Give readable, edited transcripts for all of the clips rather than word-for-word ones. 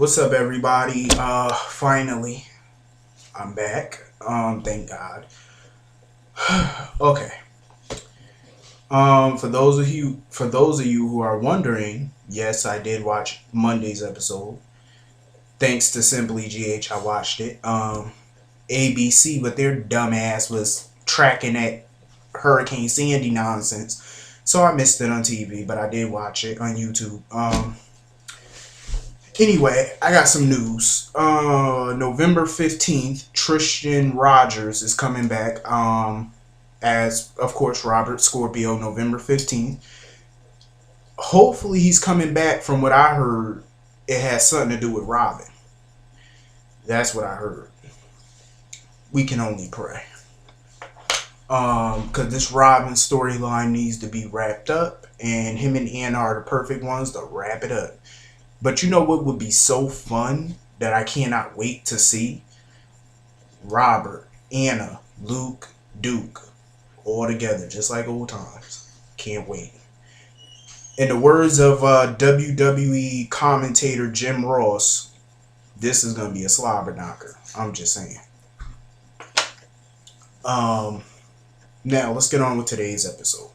What's up, everybody? Finally, I'm back. Thank God. Okay. For those of you who are wondering, yes, I did watch Monday's episode. Thanks to Simply GH, I watched it. ABC, but their dumbass was tracking that Hurricane Sandy nonsense, so I missed it on TV. But I did watch it on YouTube. Anyway, I got some news. November 15th, Tristan Rogers is coming back. As of course Robert Scorpio, November 15th. Hopefully he's coming back. From what I heard, it has something to do with Robin. That's what I heard. We can only pray. Cause this Robin storyline needs to be wrapped up, and him and Anna are the perfect ones to wrap it up. But you know what would be so fun that I cannot wait to see? Robert, Anna, Luke, Duke, all together, just like old times. Can't wait. In the words of WWE commentator Jim Ross, this is gonna be a slobber knocker. I'm just saying. Now let's get on with today's episode.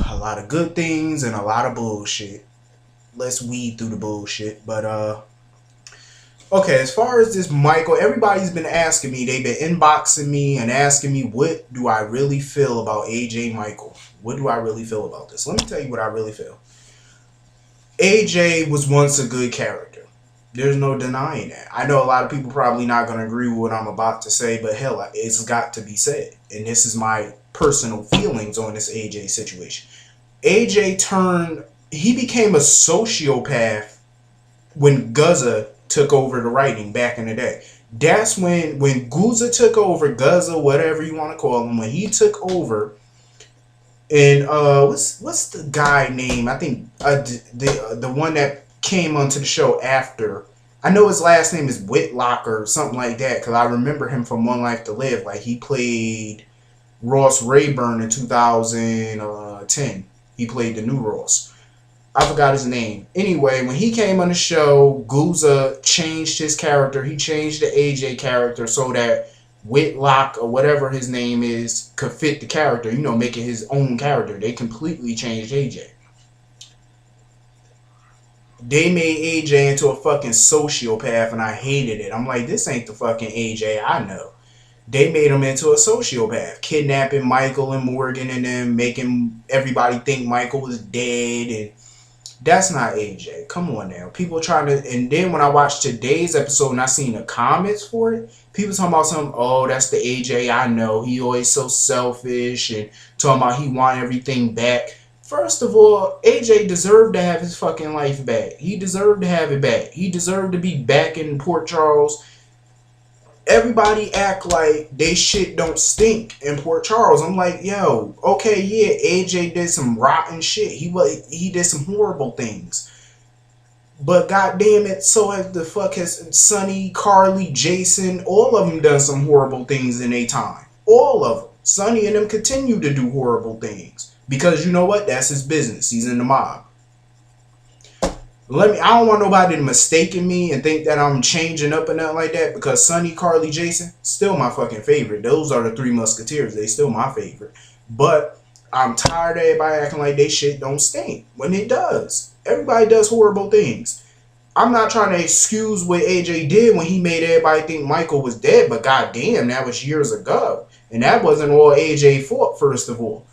A lot of good things and a lot of bullshit. Let's weed through the bullshit. But okay, as far as this Michael, everybody's been asking me, they've been inboxing me and asking me, what do I really feel about AJ Michael? What do I really feel about this? Let me tell you what I really feel. AJ was once a good character. There's no denying that. I know a lot of people probably not going to agree with what I'm about to say, but hell, it's got to be said. And this is my personal feelings on this AJ situation. He became a sociopath when Guzza took over the writing back in the day. That's when Guzza took over, Guzza, whatever you want to call him, when he took over, and what's the guy name? I think the one that came onto the show after. I know his last name is Whitlock or something like that, because I remember him from One Life to Live. Like, he played Ross Rayburn in 2010. He played the new Ross. I forgot his name. Anyway, when he came on the show, Guzza changed his character. He changed the AJ character so that Whitlock, or whatever his name is, could fit the character, make it his own character. They completely changed AJ. They made AJ into a fucking sociopath, and I hated it. I'm like, this ain't the fucking AJ I know. They made him into a sociopath, kidnapping Michael and Morgan and them, making everybody think Michael was dead, and that's not AJ. Come on now. People trying to, and then when I watched today's episode and I seen the comments for it, people talking about something, oh, that's the AJ I know. He always so selfish, and talking about he want everything back. First of all, AJ deserved to have his fucking life back. He deserved to have it back. He deserved to be back in Port Charles. Everybody act like they shit don't stink in Port Charles. I'm like, yo, okay, yeah, AJ did some rotten shit. He did some horrible things. But goddamn it, so has Sonny, Carly, Jason, all of them done some horrible things in their time. All of them. Sonny and them continue to do horrible things. Because you know what? That's his business. He's in the mob. I don't want nobody to mistake me and think that I'm changing up or nothing like that, because Sonny, Carly, Jason, still my fucking favorite. Those are the Three Musketeers. They still my favorite. But I'm tired of everybody acting like they shit don't stink when it does. Everybody does horrible things. I'm not trying to excuse what AJ did when he made everybody think Michael was dead, but goddamn, that was years ago. And that wasn't all AJ fault, first of all.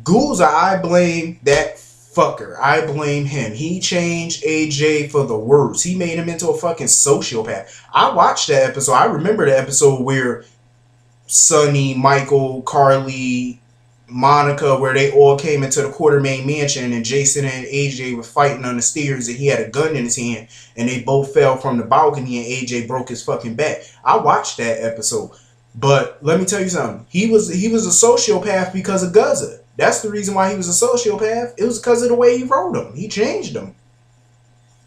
Guzza, I blame that fucker. I blame him. He changed AJ for the worse. He made him into a fucking sociopath. I watched that episode. I remember the episode where Sonny, Michael, Carly, Monica, where they all came into the quartermaine mansion, and Jason and AJ were fighting on the stairs, and he had a gun in his hand, and they both fell from the balcony, and AJ broke his fucking back. I watched that episode. But let me tell you something. He was a sociopath because of Guzza. That's the reason why he was a sociopath. It was because of the way he wrote him. He changed him.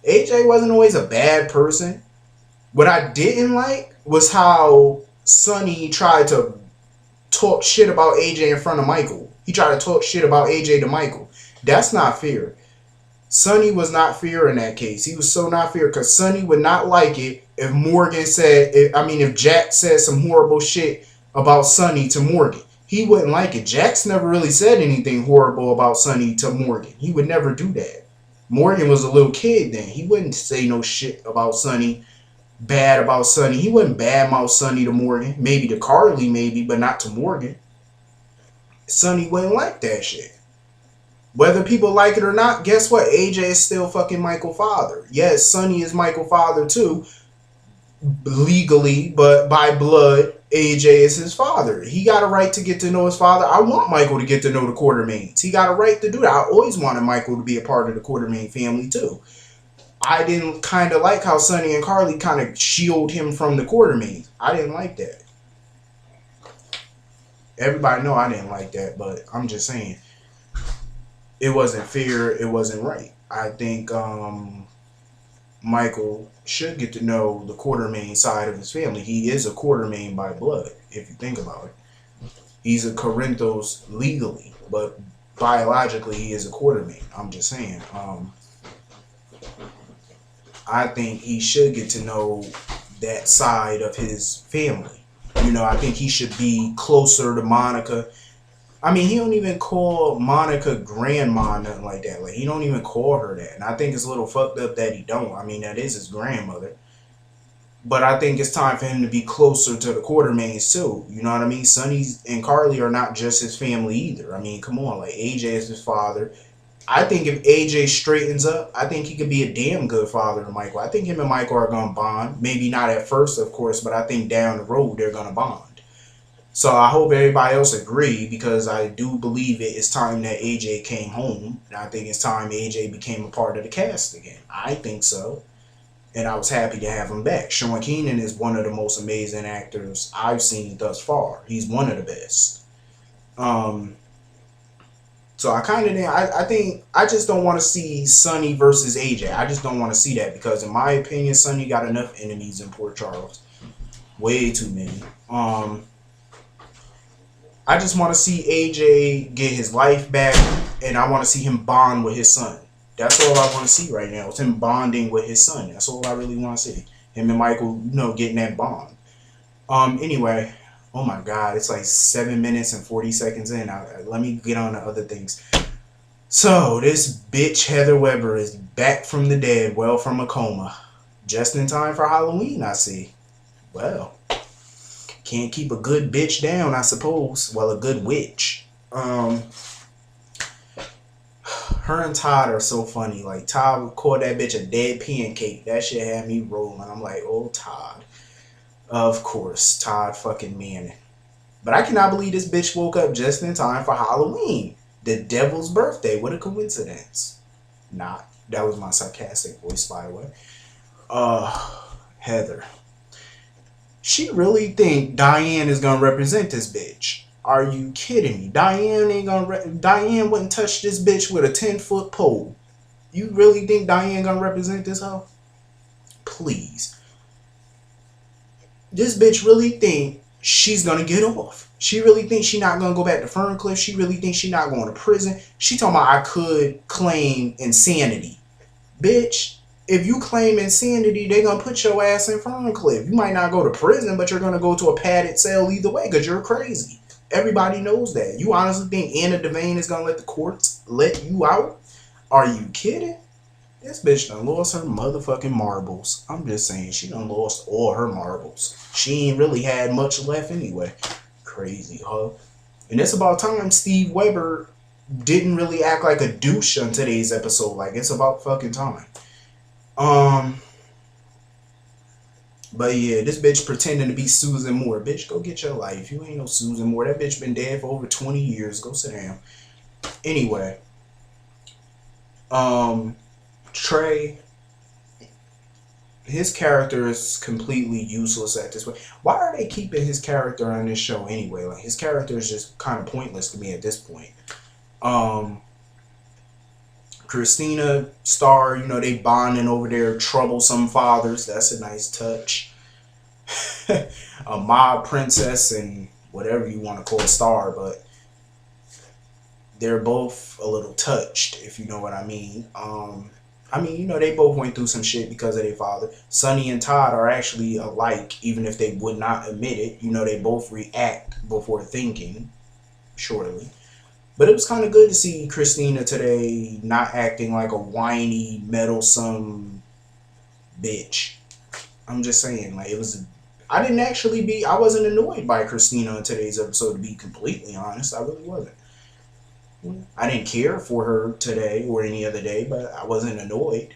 AJ wasn't always a bad person. What I didn't like was how Sonny tried to talk shit about AJ in front of Michael. He tried to talk shit about AJ to Michael. That's not fair. Sonny was not fair in that case. He was so not fair because Sonny would not like it if Morgan said, if Jack said some horrible shit about Sonny to Morgan. He wouldn't like it. Jack's never really said anything horrible about Sonny to Morgan. He would never do that. Morgan was a little kid then. He wouldn't say no shit about Sonny, bad about Sonny. He wouldn't badmouth Sonny to Morgan. Maybe to Carly, maybe, but not to Morgan. Sonny wouldn't like that shit. Whether people like it or not, guess what? AJ is still fucking Michael's father. Yes, Sonny is Michael's father too, legally, but by blood, AJ is his father. He got a right to get to know his father. I want Michael to get to know the Quartermaines. He got a right to do that. I always wanted Michael to be a part of the Quartermaine family too. I didn't kind of like how Sonny and Carly kind of shield him from the Quartermaines. I didn't like that. Everybody know I didn't like that, but I'm just saying. It wasn't fair. It wasn't right. I think Michael should get to know the Quartermaine side of his family. He is a Quartermaine by blood, if you think about it. He's a Corinthos legally, but biologically he is a Quartermaine. I'm just saying. I think he should get to know that side of his family. You know, I think he should be closer to Monica. I mean, he don't even call Monica grandma, nothing like that. Like, he don't even call her that. And I think it's a little fucked up that he don't. I mean, that is his grandmother. But I think it's time for him to be closer to the Quartermaines, too. You know what I mean? Sonny and Carly are not just his family, either. I mean, come on. Like, AJ is his father. I think if AJ straightens up, I think he could be a damn good father to Michael. I think him and Michael are going to bond. Maybe not at first, of course, but I think down the road they're going to bond. So I hope everybody else agree, because I do believe it's time that AJ came home. And I think it's time AJ became a part of the cast again. I think so. And I was happy to have him back. Sean Keenan is one of the most amazing actors I've seen thus far. He's one of the best. So I kind of, I think, I just don't want to see Sonny versus AJ. I just don't want to see that, because in my opinion, Sonny got enough enemies in Port Charles. Way too many. I just want to see AJ get his life back, and I want to see him bond with his son. That's all I want to see right now. It's him bonding with his son. That's all I really want to see. Him and Michael, you know, getting that bond. Anyway, oh my God, it's like 7 minutes and 40 seconds in. Let me get on to other things. So, this bitch Heather Weber is back from the dead, well from a coma. Just in time for Halloween, I see. Well, can't keep a good bitch down, I suppose. Well, a good witch. Her and Todd are so funny. Like, Todd called that bitch a dead pancake. That shit had me rolling. I'm like, oh, Todd. Of course, Todd fucking Manning. But I cannot believe this bitch woke up just in time for Halloween. The devil's birthday. What a coincidence. Nah, that was my sarcastic voice, by the way. Heather. She really think Diane is gonna represent this bitch. Are you kidding me? Diane ain't gonna. Diane wouldn't touch this bitch with a 10-foot pole. You really think Diane gonna represent this hoe? Please. This bitch really think she's gonna get off. She really thinks she not gonna go back to Ferncliff. She really thinks she not going to prison. She talking about I could claim insanity. Bitch, if you claim insanity, they gonna put your ass in Ferncliff. You might not go to prison, but you're gonna go to a padded cell either way, because you're crazy. Everybody knows that. You honestly think Anna Devane is gonna let the courts let you out? Are you kidding? This bitch done lost her motherfucking marbles. I'm just saying, she done lost all her marbles. She ain't really had much left anyway. Crazy, huh? And it's about time Steve Weber didn't really act like a douche on today's episode. Like, it's about fucking time. But yeah, this bitch pretending to be Susan Moore. Bitch, go get your life. You ain't no Susan Moore. That bitch been dead for over 20 years. Go sit down. Anyway. Trey, his character is completely useless at this point. Why are they keeping his character on this show anyway? Like, his character is just kind of pointless to me at this point. Kristina, Starr, you know, they bonding over their troublesome fathers. That's a nice touch. A mob princess and whatever you want to call Starr, but They're both a little touched, if you know what I mean. They both went through some shit because of their father. Sonny and Todd are actually alike, even if they would not admit it. They both react before thinking, surely. But it was kind of good to see Kristina today not acting like a whiny, meddlesome bitch. I'm just saying, like, it was. I wasn't annoyed by Kristina in today's episode, to be completely honest. I really wasn't. I didn't care for her today or any other day, but I wasn't annoyed.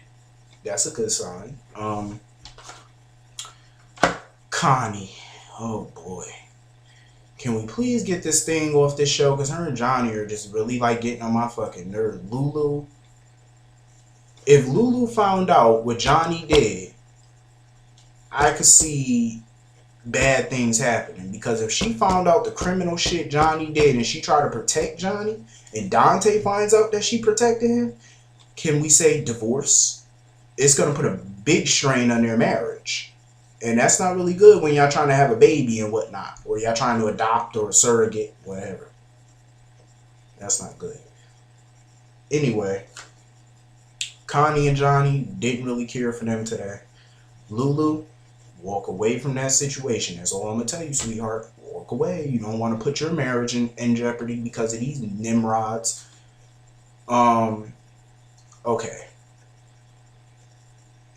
That's a good sign. Connie. Oh boy. Can we please get this thing off this show? Because her and Johnny are just really like getting on my fucking nerves. Lulu. If Lulu found out what Johnny did, I could see bad things happening. Because if she found out the criminal shit Johnny did and she tried to protect Johnny, and Dante finds out that she protected him, can we say divorce? It's going to put a big strain on their marriage. And that's not really good when y'all trying to have a baby and whatnot. Or y'all trying to adopt or surrogate, whatever. That's not good. Anyway, Connie and Johnny didn't really care for them today. Lulu, walk away from that situation. That's all I'm going to tell you, sweetheart. Walk away. You don't want to put your marriage in jeopardy because of these nimrods. Okay.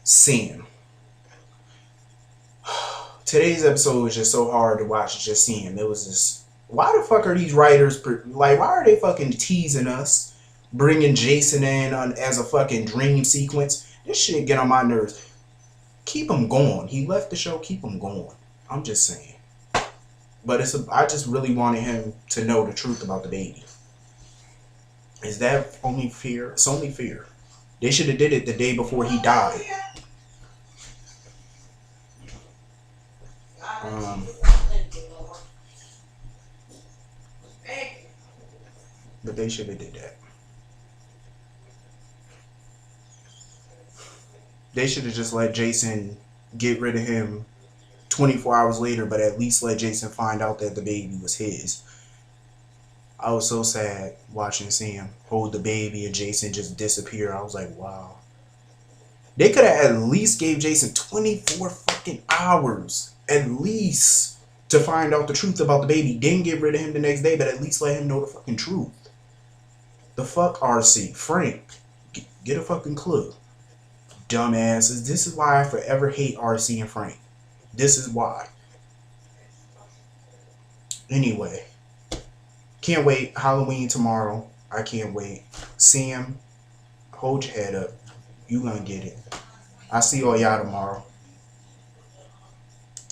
Sam. Today's episode was just so hard to watch, just seeing him. It was just, why the fuck are these writers, like, why are they fucking teasing us, bringing Jason in as a fucking dream sequence? This shit get on my nerves. Keep him going. He left the show, keep him going. I'm just saying. But I just really wanted him to know the truth about the baby. Is that only fear? It's only fear. They should have did it the day before he died. But they should have did that. They should have just let Jason get rid of him 24 hours later, but at least let Jason find out that the baby was his. I was so sad watching Sam hold the baby and Jason just disappear. I was like, wow. They could have at least gave Jason 24 fucking hours, at least, to find out the truth about the baby. Didn't get rid of him the next day, but at least let him know the fucking truth. The fuck, RC? Frank, get a fucking clue. Dumbasses. This is why I forever hate RC and Frank. This is why. Anyway. Can't wait. Halloween tomorrow. I can't wait. Sam, hold your head up. You gonna get it. I'll see all y'all tomorrow.